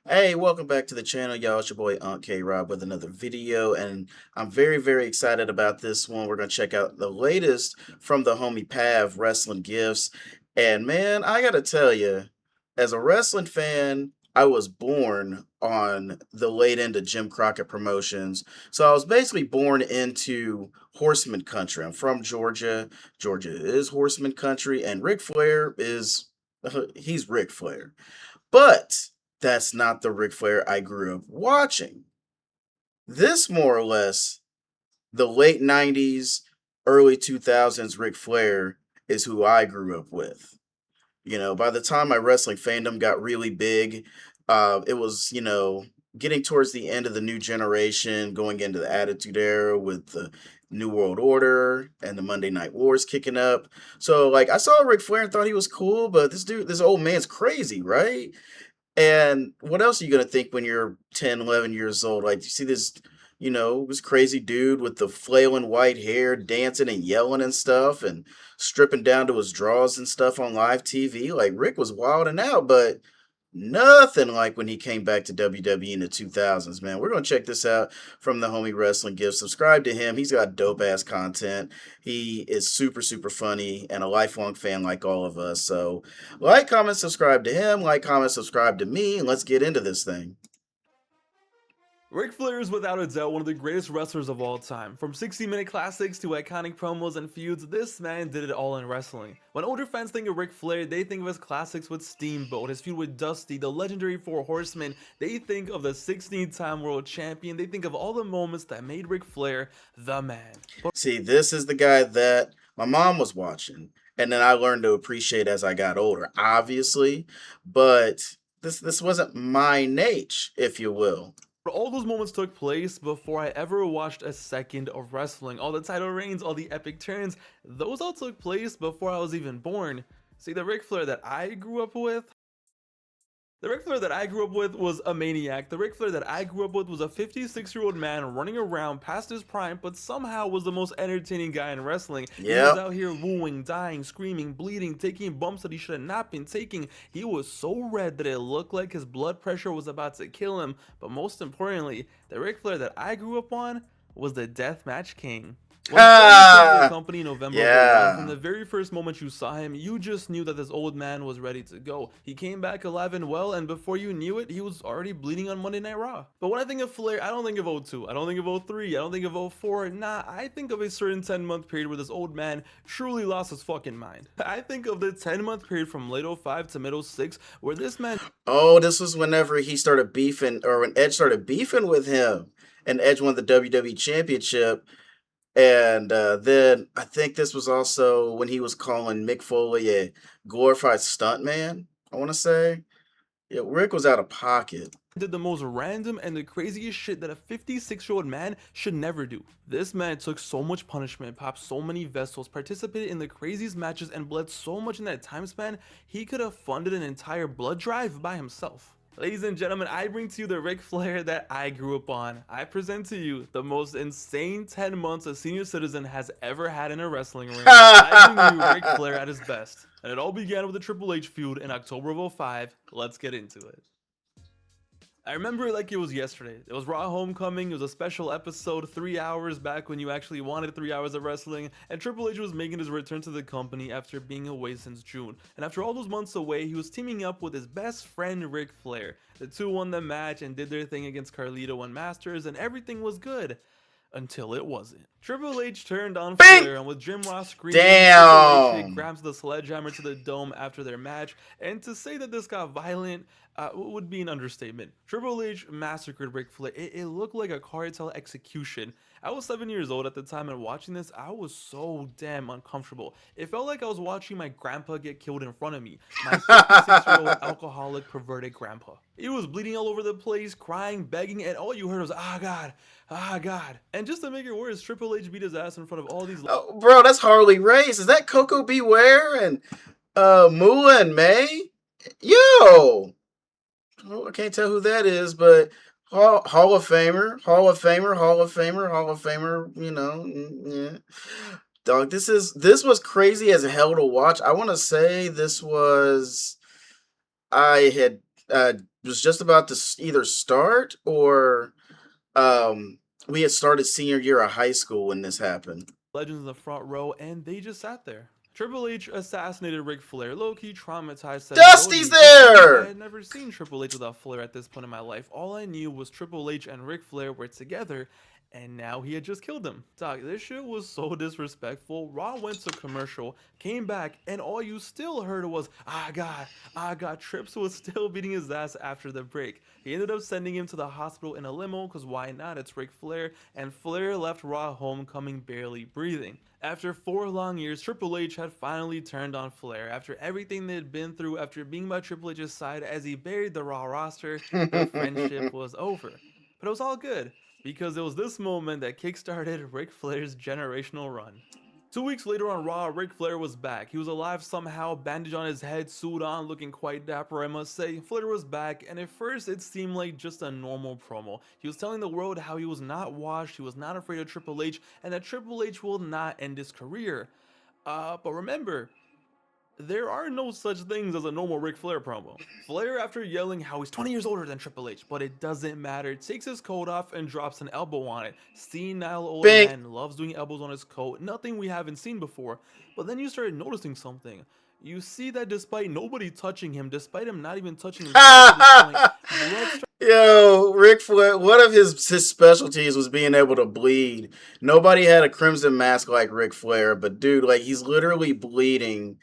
Hey, welcome back to the channel, y'all. It's your boy Aunt K Rob with another video, and I'm very excited about this one. We're gonna check out the latest from the homie Pav Wrestling Gifts. And man, I gotta tell you, as a wrestling fan, I was born on the late end of Jim Crockett Promotions. So I was basically born into Horseman country. I'm from Georgia. Georgia is Horseman country, and Ric Flair is he's Ric Flair. But that's not the Ric Flair I grew up watching. This more or less, the late 90s, early 2000s Ric Flair is who I grew up with. By the time my wrestling fandom got really big, it was, getting towards the end of the new generation, going into the Attitude Era with the New World Order and the Monday Night Wars kicking up. So, like, I saw Ric Flair and thought he was cool, but this old man's crazy, right? And what else are you gonna think when you're 10, 11 years old? Like, you see this crazy dude with the flailing white hair dancing and yelling and stuff and stripping down to his drawers and stuff on live TV. Like, Rick was wilding out, but nothing like when he came back to WWE in the 2000s, man. We're gonna check this out from the homie Wrestling Gift. Subscribe to him. He's got dope ass content. He is super funny and a lifelong fan like all of us. So like, comment, subscribe to him. Like, comment, subscribe to me, and let's get into this thing. Ric Flair is without a doubt one of the greatest wrestlers of all time. From 60-minute classics to iconic promos and feuds, this man did it all in wrestling. When older fans think of Ric Flair, they think of his classics with Steamboat, his feud with Dusty, the legendary Four Horsemen. They think of the 16-time world champion. They think of all the moments that made Ric Flair the man. See, this is the guy that my mom was watching, and then I learned to appreciate as I got older, obviously, but this wasn't my niche, if you will. All those moments took place before I ever watched a second of wrestling. All the title reigns, all the epic turns, those all took place before I was even born. See, the Ric Flair that I grew up with, was a maniac. The Ric Flair that I grew up with was a 56-year-old man running around past his prime, but somehow was the most entertaining guy in wrestling. He was Yep. out here wooing, dying, screaming, bleeding, taking bumps that he should have not been taking. He was so red that it looked like his blood pressure was about to kill him. But most importantly, the Ric Flair that I grew up on was the Deathmatch King. When Flair returned to the Ah, company in November of '01, from yeah. the very first moment you saw him, you just knew that this old man was ready to go. He came back alive and well, and before you knew it, he was already bleeding on Monday Night Raw. But when I think of Flair, I don't think of '02, I don't think of '03, I don't think of '04. Nah, I think of a certain 10-month period where this old man truly lost his fucking mind. I think of the 10-month period from late '05 to mid '06, where this man Oh, this was whenever he started beefing, or when Edge started beefing with him, and Edge won the WWE Championship. And then I think this was also when he was calling Mick Foley a glorified stuntman, I want to say. Yeah, Rick was out of pocket. did the most random and the craziest shit that a 56-year-old man should never do. This man took so much punishment, popped so many vessels, participated in the craziest matches, and bled so much in that time span, he could have funded an entire blood drive by himself. Ladies and gentlemen, I bring to you the Ric Flair that I grew up on. I present to you the most insane 10 months a senior citizen has ever had in a wrestling ring. I bring you Ric Flair at his best. And it all began with the Triple H feud in October of '05. Let's get into it. I remember it like it was yesterday. It was Raw Homecoming. It was a special episode, 3 hours back when you actually wanted 3 hours of wrestling. And Triple H was making his return to the company after being away since June. And after all those months away, he was teaming up with his best friend Ric Flair. The two won the match and did their thing against Carlito and Masters, and everything was good. Until it wasn't. Triple H turned on Bing! Flair, and with Jim Ross screaming, Triple H hit Damn. grabs the sledgehammer to the dome after their match, and to say that this got violent would be an understatement. Triple H massacred Ric Flair. It looked like a cartel execution. I was 7 years old at the time, and watching this, I was so damn uncomfortable. It felt like I was watching my grandpa get killed in front of me. My 56-year-old alcoholic, perverted grandpa. He was bleeding all over the place, crying, begging, and all you heard was, ah, God, ah, God. And just to make it worse, Triple H beat his ass in front of all these. Oh, bro, that's Harley Race. Is that Coco Beware and Moolah and May? Yo! Well, I can't tell who that is, but Hall of Famer, Hall of Famer, Hall of Famer, Hall of Famer. Yeah. Dog, this was crazy as hell to watch. I want to say this was I had was just about to either start or we had started senior year of high school when this happened. Legends in the front row, and they just sat there. Triple H assassinated Ric Flair. Low-key traumatized, said Dusty's Brody. You see, I there. had never seen Triple H without Flair at this point in my life. All I knew was Triple H and Ric Flair were together, and now he had just killed him. Dog, this shit was so disrespectful. Raw went to commercial, came back, and all you still heard was, I got. Trips was still beating his ass after the break. He ended up sending him to the hospital in a limo, because why not? It's Ric Flair, and Flair left Raw homecoming barely breathing. After 4 long years, Triple H had finally turned on Flair. After everything they had been through, after being by Triple H's side as he buried the Raw roster, the friendship was over. But it was all good, because it was this moment that kickstarted Ric Flair's generational run. 2 weeks later on Raw, Ric Flair was back. He was alive somehow, bandage on his head, suit on, looking quite dapper, I must say. Flair was back, and at first it seemed like just a normal promo. He was telling the world how he was not washed, he was not afraid of Triple H, and that Triple H will not end his career. But remember, there are no such things as a normal Ric Flair promo. Flair, after yelling how he's 20 years older than Triple H, but it doesn't matter, takes his coat off and drops an elbow on it. Senile old Bink. man loves doing elbows on his coat, nothing we haven't seen before. But then you started noticing something. You see that despite nobody touching him, despite him not even touching himself at this point, blood Yo, Ric Flair, one of his specialties was being able to bleed. Nobody had a crimson mask like Ric Flair, but dude, like he's literally bleeding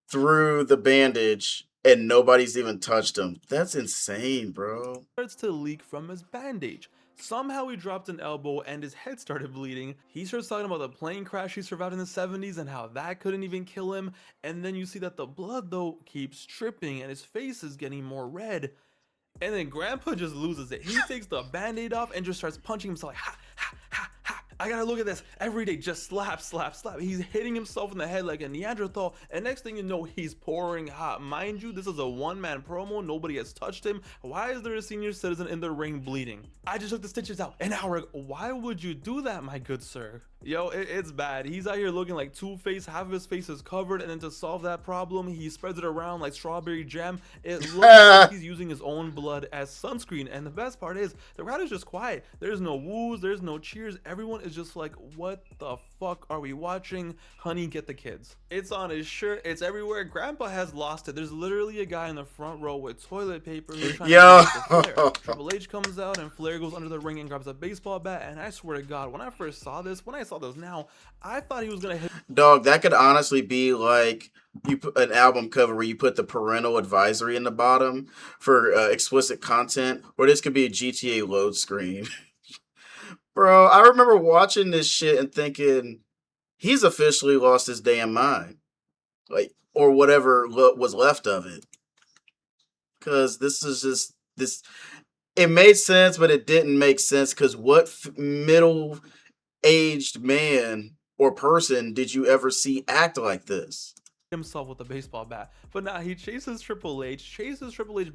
through the bandage and nobody's even touched him. That's insane, bro. starts to leak from his bandage. Somehow he dropped an elbow and his head started bleeding. He starts talking about the plane crash he survived in the 70s and how that couldn't even kill him. And then you see that the blood though keeps dripping and his face is getting more red. And then Grandpa just loses it. He takes the band-aid off and just starts punching himself like, ha, ha, ha, ha. I gotta look at this every day. Just slap, slap, slap. He's hitting himself in the head like a Neanderthal. And next thing you know, he's pouring hot. Mind you, this is a one-man promo. Nobody has touched him. Why is there a senior citizen in the ring bleeding? I just took the stitches out an hour ago. Why would you do that, my good sir? Yo, it's bad. He's out here looking like Two-Face. Half of his face is covered, and then to solve that problem, he spreads it around like strawberry jam. It looks like he's using his own blood as sunscreen. And the best part is, the crowd is just quiet. There's no woos, there's no cheers. Everyone is just like, what the fuck are we watching? Honey, get the kids. It's on his shirt. It's everywhere. Grandpa has lost it. There's literally a guy in the front row with toilet paper who's trying Yo. to get Flair. Triple H comes out, and Flair goes under the ring and grabs a baseball bat. And I swear to God, when I first saw this, when I saw this now, I thought he was gonna hit. Dog, that could honestly be like you put an album cover where you put the parental advisory in the bottom for explicit content, or this could be a GTA load screen. Bro, I remember watching this shit and thinking he's officially lost his damn mind, like or whatever was left of it. Because this is just this. It made sense, but it didn't make sense. Because what middle-aged man or person did you ever see act like this? Himself with a baseball bat, but now he chases Triple H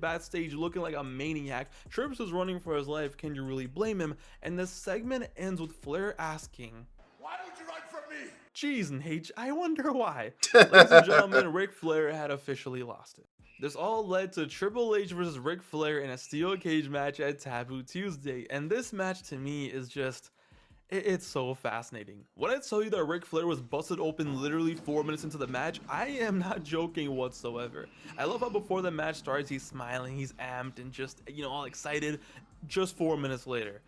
backstage looking like a maniac. Trips is running for his life. Can you really blame him? And this segment ends with Flair asking, "Why don't you run from me?" Jeez, Nate, I wonder why. Ladies and gentlemen, Ric Flair had officially lost it. This all led to Triple H versus Ric Flair in a steel cage match at Taboo Tuesday, and this match to me is just, it's so fascinating. When I tell you that Ric Flair was busted open literally 4 minutes into the match, I am not joking whatsoever. I love how before the match starts, he's smiling, he's amped, and just, all excited. Just 4 minutes later,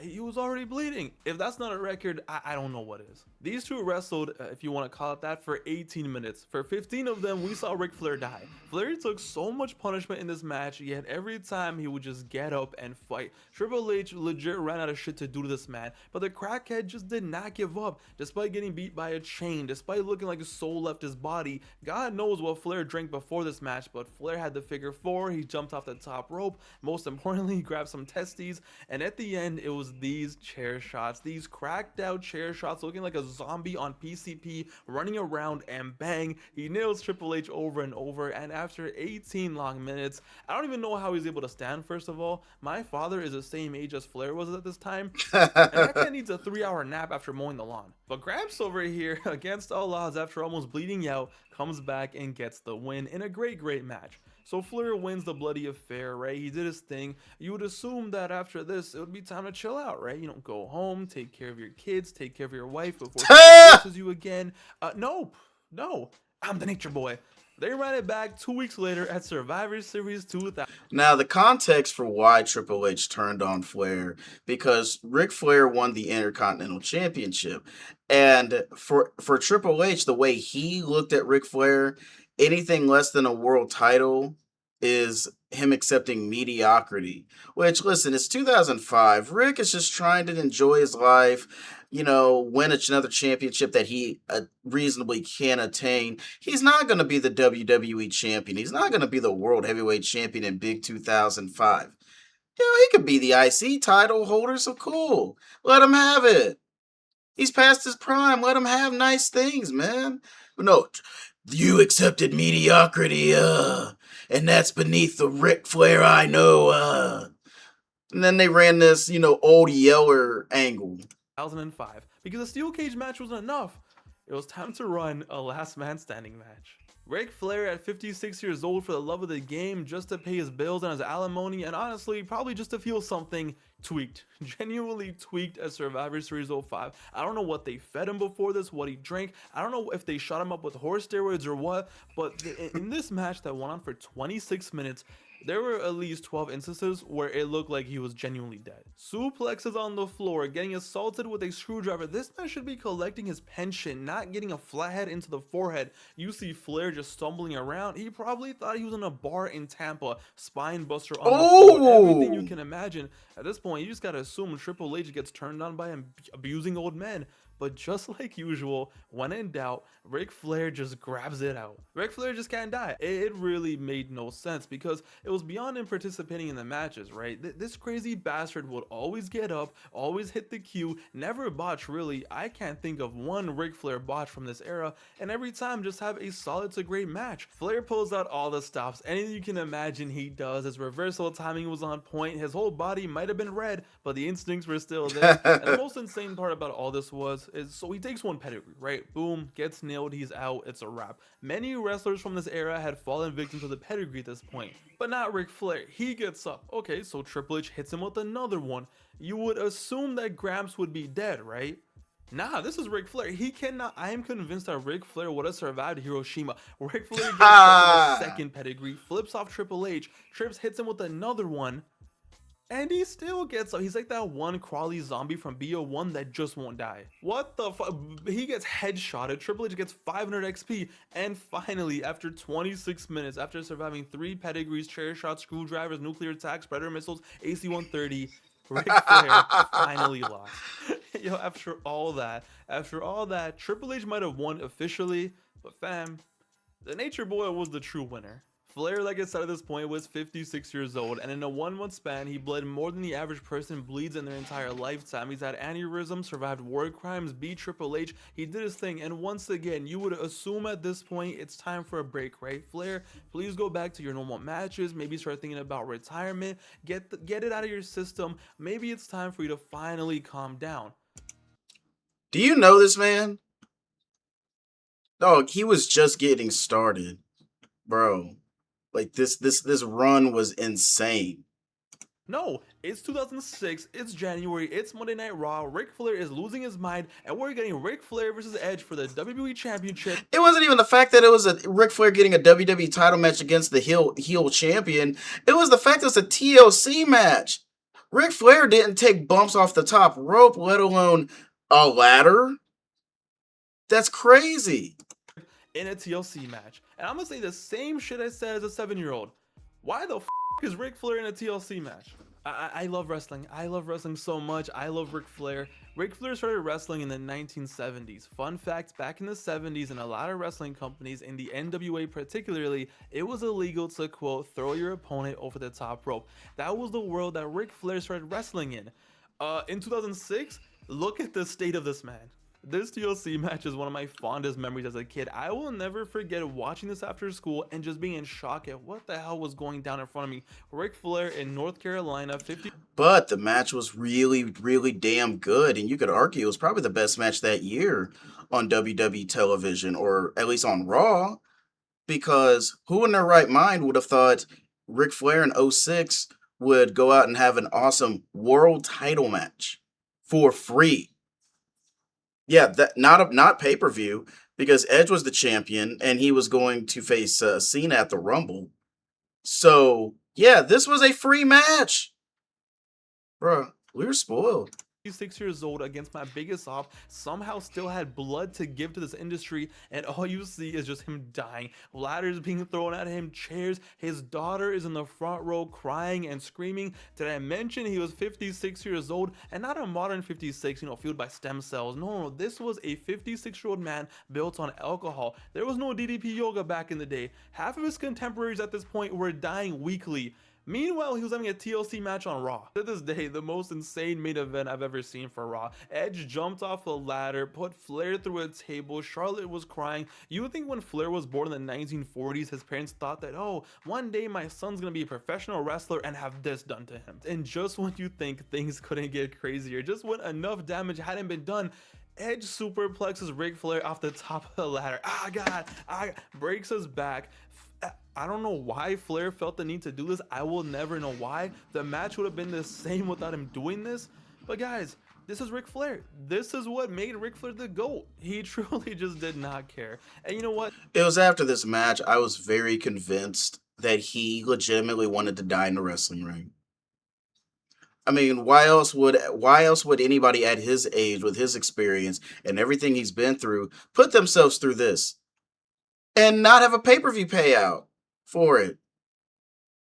he was already bleeding. If that's not a record, I don't know what is. These two wrestled, if you want to call it that, for 18 minutes. For 15 of them, we saw Ric Flair die. Flair took so much punishment in this match, yet every time he would just get up and fight. Triple H legit ran out of shit to do to this man, but the crackhead just did not give up. Despite getting beat by a chain, despite looking like his soul left his body, God knows what Flair drank before this match, but Flair had the figure four, he jumped off the top rope, most importantly, he grabbed some testes, and at the end, it was these chair shots, these cracked out chair shots, looking like a zombie on PCP, running around, and bang, he nails Triple H over and over. And after 18 long minutes, I don't even know how he's able to stand. First of all, my father is the same age as Flair was at this time, and that guy needs a 3-hour nap after mowing the lawn. But Gramps over here, against all odds, after almost bleeding out, comes back and gets the win in a great match. So Flair wins the bloody affair, right? He did his thing. You would assume that after this, it would be time to chill out, right? You know, go home, take care of your kids, take care of your wife before she divorces you again. Nope, no. I'm the nature boy. They ran it back 2 weeks later at Survivor Series 2000. Now, the context for why Triple H turned on Flair, because Ric Flair won the Intercontinental Championship, and for Triple H, the way he looked at Ric Flair, anything less than a world title is him accepting mediocrity. Which, listen, it's 2005. Rick is just trying to enjoy his life, win another championship that he reasonably can attain. He's not going to be the WWE champion. He's not going to be the world heavyweight champion in Big 2005. He could be the IC title holder, so cool. Let him have it. He's past his prime. Let him have nice things, man. No, you accepted mediocrity, and that's beneath the Ric Flair I know, And then they ran this, old Yeller angle. 2005 because a steel cage match wasn't enough. It was time to run a last man standing match. Ric Flair at 56 years old for the love of the game, just to pay his bills and his alimony, and honestly, probably just to feel something, tweaked. Genuinely tweaked at Survivor Series 05. I don't know what they fed him before this, what he drank. I don't know if they shot him up with horse steroids or what, but in this match that went on for 26 minutes, there were at least 12 instances where it looked like he was genuinely dead. Suplexes on the floor, getting assaulted with a screwdriver. This man should be collecting his pension, not getting a flathead into the forehead. You see Flair just stumbling around. He probably thought he was in a bar in Tampa. Spine buster on the floor. Everything you can imagine. At this point, you just gotta assume Triple H gets turned on by abusing old men. But just like usual, when in doubt, Ric Flair just grabs it out. Ric Flair just can't die. It really made no sense because it was beyond him participating in the matches, right? This crazy bastard would always get up, always hit the cue, never botch really. I can't think of one Ric Flair botch from this era, and every time just have a solid to great match. Flair pulls out all the stops, anything you can imagine he does. His reversal timing was on point, his whole body might have been red, but the instincts were still there. And the most insane part about all this is so he takes one pedigree, right? Boom, gets nailed, he's out, it's a wrap. Many wrestlers from this era had fallen victims of the pedigree at this point, but not Ric Flair. He gets up. Okay, so Triple H hits him with another one. You would assume that Gramps would be dead, right? Nah, this is Ric Flair. He cannot. I am convinced that Ric Flair would have survived Hiroshima. Ric Flair gets up with a second pedigree, flips off Triple H, Trips hits him with another one. And he still gets up. He's like that one crawly zombie from BO1 that just won't die. What the fuck? He gets headshotted. Triple H gets 500 XP. And finally, after 26 minutes, after surviving 3 pedigrees, chair shots, screwdrivers, nuclear attacks, predator missiles, AC-130, Ric Flair finally lost. After all that, Triple H might have won officially, but fam, the Nature Boy was the true winner. Flair, like I said at this point, was 56 years old, and in a 1-month span, he bled more than the average person bleeds in their entire lifetime. He's had aneurysms, survived war crimes, beat Triple H, he did his thing, and once again, you would assume at this point, it's time for a break, right? Flair, please go back to your normal matches, maybe start thinking about retirement, get it out of your system, maybe it's time for you to finally calm down. Do you know this man? Dog, he was just getting started, bro. Like this run was insane. No, it's 2006, it's January, it's Monday Night Raw, Ric Flair is losing his mind, and we're getting Ric Flair versus Edge for the WWE Championship. It wasn't even the fact that it was a Ric Flair getting a WWE title match against the heel champion. It was the fact it was a TLC match. Ric Flair didn't take bumps off the top rope, let alone a ladder. That's crazy. In a TLC match. And I'm gonna say the same shit I said as a 7-year-old. Why the f is Ric Flair in a TLC match? I love wrestling. I love wrestling so much. I love Ric Flair. Ric Flair started wrestling in the 1970s. Fun fact, back in the 70s in a lot of wrestling companies, in the NWA particularly, it was illegal to, quote, throw your opponent over the top rope. That was the world that Ric Flair started wrestling in. In 2006, look at the state of this man. This TLC match is one of my fondest memories as a kid. I will never forget watching this after school and just being in shock at what the hell was going down in front of me. Ric Flair in North Carolina, 50. But the match was really, really damn good, and you could argue it was probably the best match that year on WWE television, or at least on Raw. because who in their right mind would have thought Ric Flair in '06 would go out and have an awesome world title match for free? Yeah, that not pay per view, because Edge was the champion and he was going to face Cena at the Rumble. So yeah, this was a free match, bruh. We were spoiled. 6 years old against my biggest op, somehow still had blood to give to this industry, and all you see is just him dying. Ladders being thrown at him, chairs. His daughter is in the front row crying and screaming. Did I mention he was 56 years old, and not a modern 56, fueled by stem cells? No, this was a 56-year-old man built on alcohol. There was no DDP yoga back in the day. Half of his contemporaries at this point were dying weekly. Meanwhile, he was having a TLC match on Raw. To this day, the most insane main event I've ever seen for Raw. Edge jumped off a ladder, put Flair through a table, Charlotte was crying. You would think when Flair was born in the 1940s, his parents thought that, oh, one day my son's gonna be a professional wrestler and have this done to him. And just when you think things couldn't get crazier, just when enough damage hadn't been done, Edge superplexes Ric Flair off the top of the ladder. Ah, God, breaks his back. I don't know why Flair felt the need to do this. I will never know why. The match would have been the same without him doing this. But guys, this is Ric Flair. This is what made Ric Flair the GOAT. He truly just did not care. And you know what? It was after this match I was very convinced that he legitimately wanted to die in the wrestling ring. I mean, why else would anybody at his age, with his experience and everything he's been through, put themselves through this and not have a pay-per-view payout for it?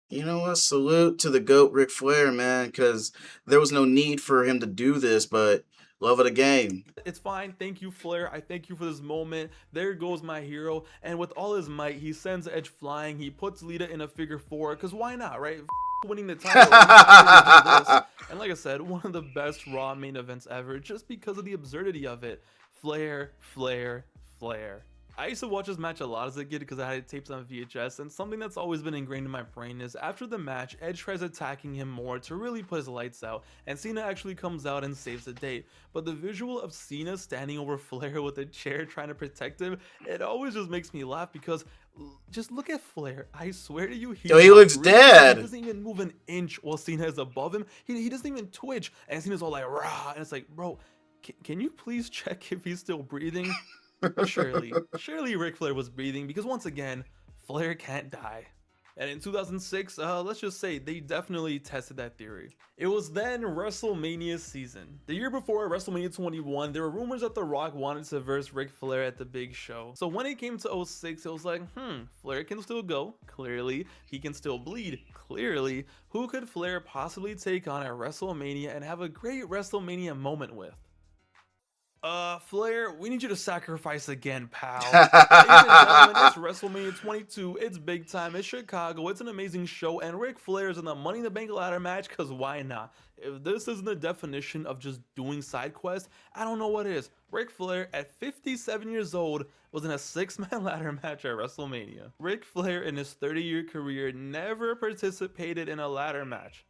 You know what? Salute to the GOAT Ric Flair, man, because there was no need for him to do this, but love of the game. It's fine. Thank you, Flair. I thank you for this moment. There goes my hero. And with all his might, he sends Edge flying. He puts Lita in a figure four, because why not, right? Winning the title. And like I said, one of the best Raw main events ever, just because of the absurdity of it. Flair, Flair, Flair. I used to watch this match a lot as a kid because I had tapes on VHS, and something that's always been ingrained in my brain is after the match, Edge tries attacking him more to really put his lights out, and Cena actually comes out and saves the day. But the visual of Cena standing over Flair with a chair trying to protect him, it always just makes me laugh because just look at Flair. I swear to you, Yo, he looks he dead. doesn't even move an inch while Cena is above him. He doesn't even twitch, and Cena's all like, rah, and it's like, bro, can you please check if he's still breathing? Surely Ric Flair was breathing because once again, Flair can't die. And in 2006, let's just say they definitely tested that theory. It was then WrestleMania season. The year before WrestleMania 21, there were rumors that The Rock wanted to verse Ric Flair at the big show. So when it came to '06, it was like, Flair can still go, clearly. He can still bleed, clearly. Who could Flair possibly take on at WrestleMania and have a great WrestleMania moment with? Flair, we need you to sacrifice again, pal. Ladies and gentlemen, it's WrestleMania 22. It's big time. It's Chicago. It's an amazing show. And Ric Flair is in the Money in the Bank ladder match because why not? If this isn't the definition of just doing side quests, I don't know what is. Ric Flair, at 57 years old, was in a 6-man ladder match at WrestleMania. Ric Flair, in his 30-year career, never participated in a ladder match.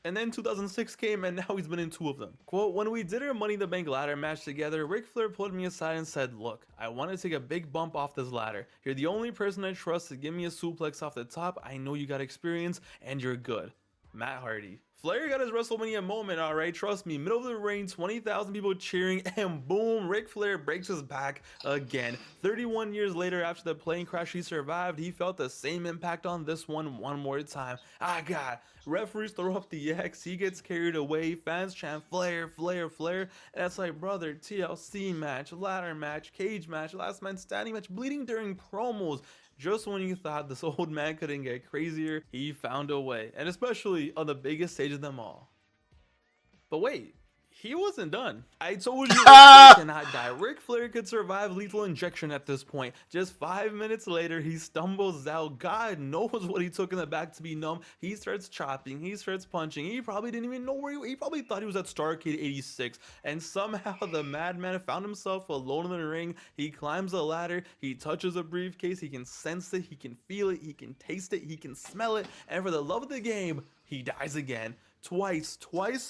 And then 2006 came and now he's been in 2 of them. Quote, when we did our Money in the Bank ladder match together, Ric Flair pulled me aside and said, look, I want to take a big bump off this ladder. You're the only person I trust to give me a suplex off the top. I know you got experience and you're good. Matt Hardy. Flair got his WrestleMania moment, alright, trust me, middle of the ring, 20,000 people cheering, and boom, Ric Flair breaks his back again. 31 years later, after the plane crash he survived, he felt the same impact on this one more time. Ah, God. Referees throw up the X, he gets carried away, fans chant Flair, Flair, Flair, and it's like, brother, TLC match, ladder match, cage match, last man standing match, bleeding during promos. Just when you thought this old man couldn't get crazier, he found a way, and especially on the biggest stage of them all. But wait, he wasn't done. I told you Ric Flair cannot die. Ric Flair could survive lethal injection at this point. Just 5 minutes later, he stumbles out. God knows what he took in the back to be numb. He starts chopping. He starts punching. He probably didn't even know where he probably thought he was at Starrcade 86. And somehow the madman found himself alone in the ring. He climbs the ladder. He touches a briefcase. He can sense it. He can feel it. He can taste it. He can smell it. And for the love of the game, he dies again. Twice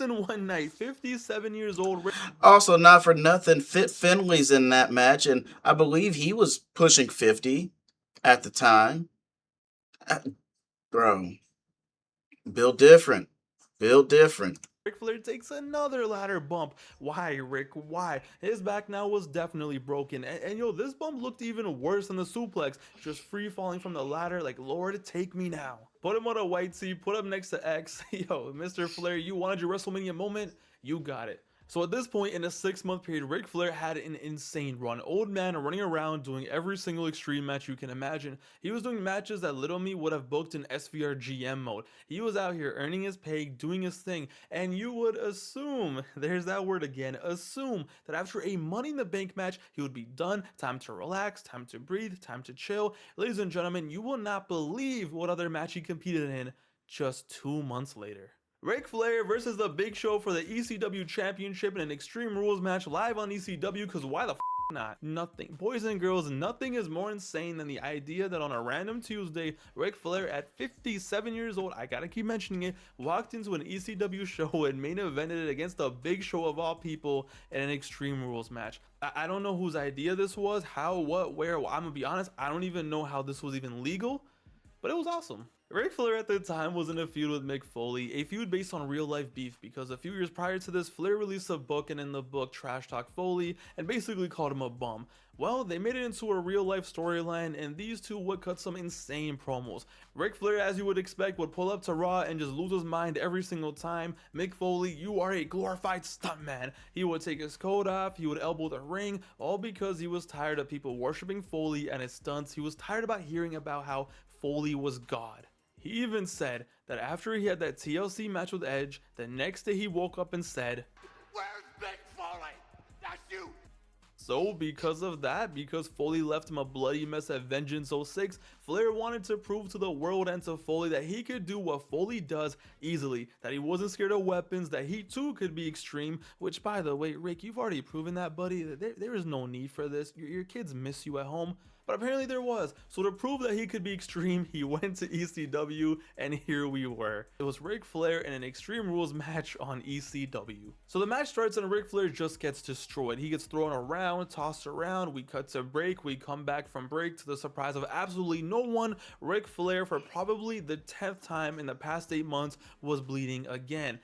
in one night. 57 years old. Also, not for nothing, Fit Finley's in that match, and I believe he was pushing 50. at the time. Uh, Bro, built different. Built different. Ric Flair takes another ladder bump. Why, Rick? Why? His back now was definitely broken. And yo, this bump looked even worse than the suplex. Just free falling from the ladder like, Lord, take me now. Put him on a white tee, put him next to X. Yo, Mr. Flair, you wanted your WrestleMania moment? You got it. So at this point in a 6-month period, Ric Flair had an insane run. Old man running around doing every single extreme match you can imagine. He was doing matches that Little Me would have booked in SVR GM mode. He was out here earning his pay, doing his thing, and you would assume, there's that word again, assume that after a Money in the Bank match, he would be done, time to relax, time to breathe, time to chill. Ladies and gentlemen, you will not believe what other match he competed in just 2 months later. Ric Flair versus The Big Show for the ECW Championship in an Extreme Rules match live on ECW, because why the not? Nothing. Boys and girls, nothing is more insane than the idea that on a random Tuesday, Ric Flair at 57 years old, I gotta keep mentioning it, walked into an ECW show and main evented it against The Big Show of all people in an Extreme Rules match. I don't know whose idea this was, how, what, where. Well, I'm gonna be honest, I don't even know how this was even legal, but it was awesome. Ric Flair at the time was in a feud with Mick Foley, a feud based on real life beef, because a few years prior to this, Flair released a book, and in the book trash talked Foley and basically called him a bum. Well, they made it into a real life storyline, and these two would cut some insane promos. Ric Flair, as you would expect, would pull up to Raw and just lose his mind every single time. Mick Foley, you are a glorified stuntman. He would take his coat off, he would elbow the ring, all because he was tired of people worshiping Foley and his stunts. He was tired about hearing about how Foley was God. He even said that after he had that TLC match with Edge, the next day he woke up and said, "Where's Mick Foley? That's you." So because of that, because Foley left him a bloody mess at Vengeance 06, Flair wanted to prove to the world and to Foley that he could do what Foley does easily, that he wasn't scared of weapons, that he too could be extreme, which by the way, Rick, you've already proven that, buddy. There is no need for this. Your kids miss you at home. But apparently there was. So to prove that he could be extreme, he went to ECW, and here we were. It was Ric Flair in an Extreme Rules match on ECW. So the match starts and Ric Flair just gets destroyed. He gets thrown around, tossed around, we cut to break, we come back from break to the surprise of absolutely no one. Ric Flair, for probably the 10th time in the past 8 months, was bleeding again.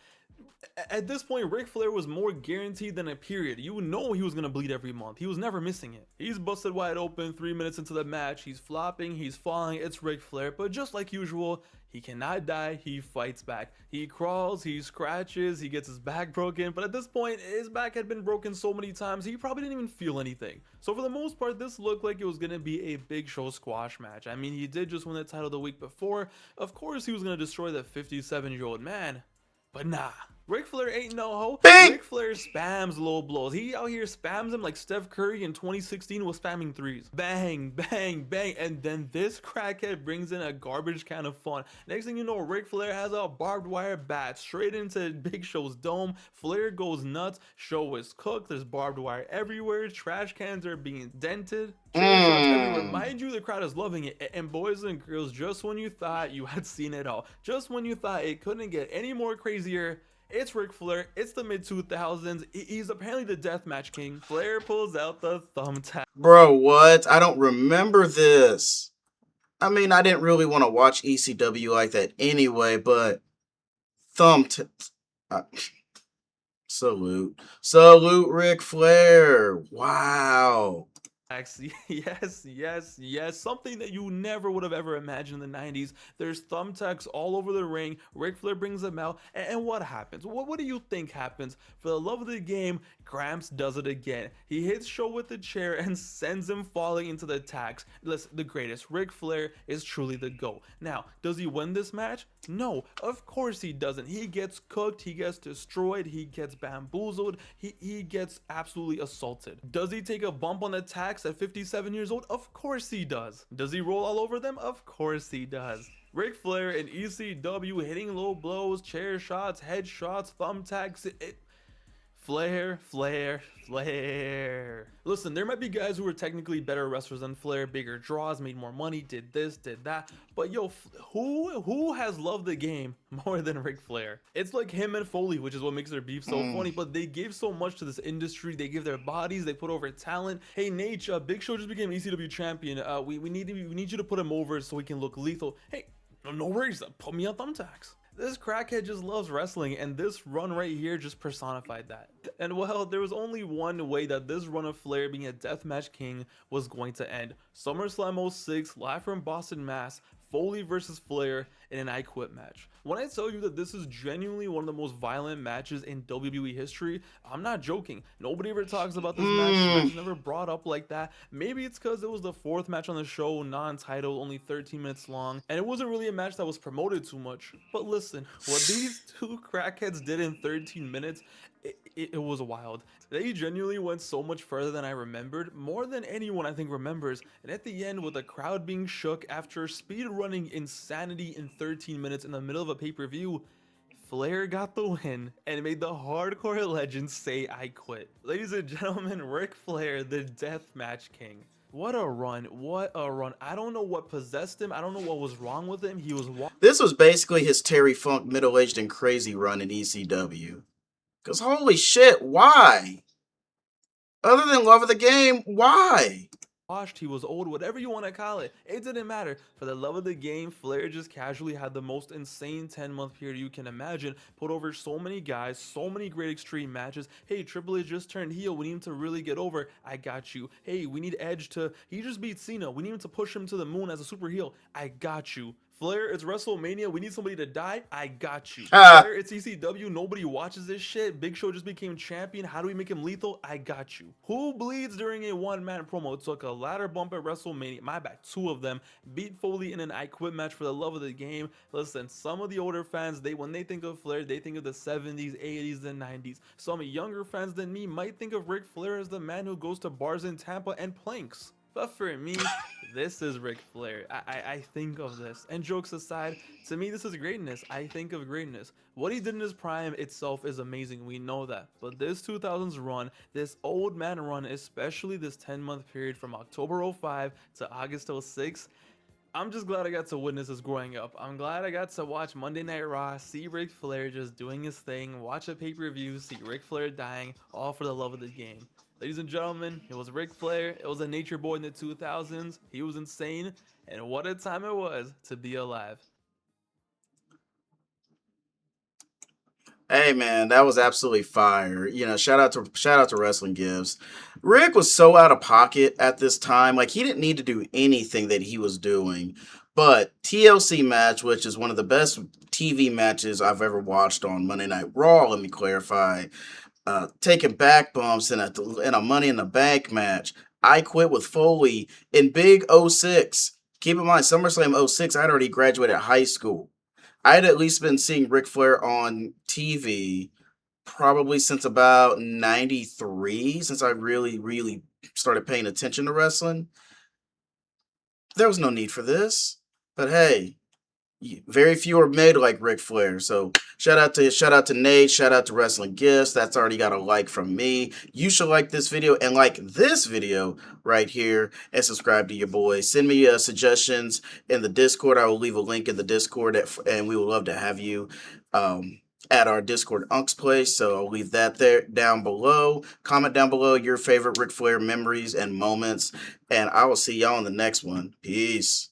At this point, Ric Flair was more guaranteed than a period. You know he was going to bleed every month. He was never missing it. He's busted wide open 3 minutes into the match. He's flopping, he's falling. It's Ric Flair, but just like usual, he cannot die. He fights back. He crawls, he scratches, he gets his back broken. But at this point, his back had been broken so many times, he probably didn't even feel anything. So for the most part, this looked like it was going to be a Big Show squash match. I mean, he did just win the title the week before. Of course, he was going to destroy the 57-year-old man. But nah, Ric Flair ain't no hoe. Bing! Ric Flair spams low blows. He out here spams them like Steph Curry in 2016 was spamming threes. Bang, bang, bang. And then this crackhead brings in a garbage can of fun. Next thing you know, Ric Flair has a barbed wire bat straight into Big Show's dome. Flair goes nuts. Show is cooked. There's barbed wire everywhere. Trash cans are being dented. Chair shots everywhere. Mind you, the crowd is loving it. And boys and girls, just when you thought you had seen it all, just when you thought it couldn't get any more crazier, it's Ric Flair. It's the mid-2000s. He's apparently the deathmatch king. Flair pulls out the thumbtack. Bro, what? I don't remember this. I mean, I didn't really want to watch ECW like that anyway, but uh, salute. Salute Ric Flair. Wow. Yes, yes, yes. Something that you never would have ever imagined in the 90s. There's thumbtacks all over the ring. Ric Flair brings them out. And what happens? What do you think happens? For the love of the game, Gramps does it again. He hits Show with the chair and sends him falling into the tacks. Listen, the greatest. Ric Flair is truly the GOAT. Now, does he win this match? No, of course he doesn't. He gets cooked. He gets destroyed. He gets bamboozled. He gets absolutely assaulted. Does he take a bump on the tacks at 57 years old? Of course he does. Does he roll all over them? Of course he does. Ric Flair in ECW hitting low blows, chair shots, head shots, thumbtacks. Flair, Flair, Flair. Listen, there might be guys who are technically better wrestlers than Flair, bigger draws, made more money, did this, did that. But yo, who has loved the game more than Ric Flair? It's like him and Foley, which is what makes their beef so funny. But they give so much to this industry. They give their bodies. They put over talent. Hey, Nate, Big Show just became ECW champion. We need you to put him over so he can look lethal. Hey, no worries. Put me on thumbtacks. This crackhead just loves wrestling, and this run right here just personified that. And well, there was only one way that this run of Flair being a deathmatch king was going to end. SummerSlam 06, live from Boston, Mass. Foley versus Flair in an I Quit match. When I tell you that this is genuinely one of the most violent matches in WWE history, I'm not joking. Nobody ever talks about this match. This match is never brought up like that. Maybe it's because it was the 4th match on the show, non-titled, only 13 minutes long, and it wasn't really a match that was promoted too much. But listen, what these two crackheads did in 13 minutes, it was wild. They genuinely went so much further than I remembered, more than anyone I think remembers, and at the end with the crowd being shook after speed running insanity in 13 minutes in the middle of a pay-per-view, Flair got the win and made the hardcore legends say I quit. Ladies and gentlemen, Ric Flair, the Deathmatch King. What a run, what a run. I don't know what possessed him, I don't know what was wrong with him. He was This was basically his Terry Funk middle-aged and crazy run in ECW. Because holy shit, why? Other than love of the game, why? washed, he was old, whatever you want to call it. It didn't matter. For the love of the game, Flair just casually had the most insane 10-month period you can imagine. Put over so many guys, so many great extreme matches. Hey, Triple H just turned heel. We need him to really get over. I got you. Hey, we need Edge to... He just beat Cena. We need him to push him to the moon as a super heel. I got you. Flair, it's WrestleMania. We need somebody to die. I got you. Flair, it's ECW. Nobody watches this shit. Big Show just became champion. How do we make him lethal? I got you. Who bleeds during a one-man promo? Took a ladder bump at WrestleMania. My bad. 2 of them. Beat Foley in an I Quit match for the love of the game. Listen, some of the older fans, when they think of Flair, they think of the 70s, 80s, and 90s. Some younger fans than me might think of Ric Flair as the man who goes to bars in Tampa and planks. But for me, this is Ric Flair. I think of this. And jokes aside, to me, this is greatness. I think of greatness. What he did in his prime itself is amazing. We know that. But this 2000s run, this old man run, especially this 10-month period from October 05 to August 06, I'm just glad I got to witness this growing up. I'm glad I got to watch Monday Night Raw, see Ric Flair just doing his thing, watch a pay-per-view, see Ric Flair dying, all for the love of the game. Ladies and gentlemen, it was Ric Flair. It was a nature boy in the 2000s. He was insane, and what a time it was to be alive. Hey man, that was absolutely fire. Shout out to Wrestling Gives. Rick was so out of pocket at this time. Like he didn't need to do anything that he was doing. But TLC match, which is one of the best TV matches I've ever watched on Monday Night Raw, let me clarify. Taking back bumps in a Money in the Bank match. I Quit with Foley in Big 06. Keep in mind, SummerSlam 06, I'd already graduated high school. I'd at least been seeing Ric Flair on TV probably since about 93, since I really started paying attention to wrestling. There was no need for this. But hey, very few are made like Ric Flair. So shout out to Nate, shout out to Wrestling Gifts. That's already got a like from me. You should like this video and like this video right here and subscribe to your boy. Send me suggestions in the Discord. I will leave a link in the Discord and we would love to have you at our Discord Unks place. So I'll leave that there down below. Comment down below your favorite Ric Flair memories and moments. And I will see y'all in the next one. Peace.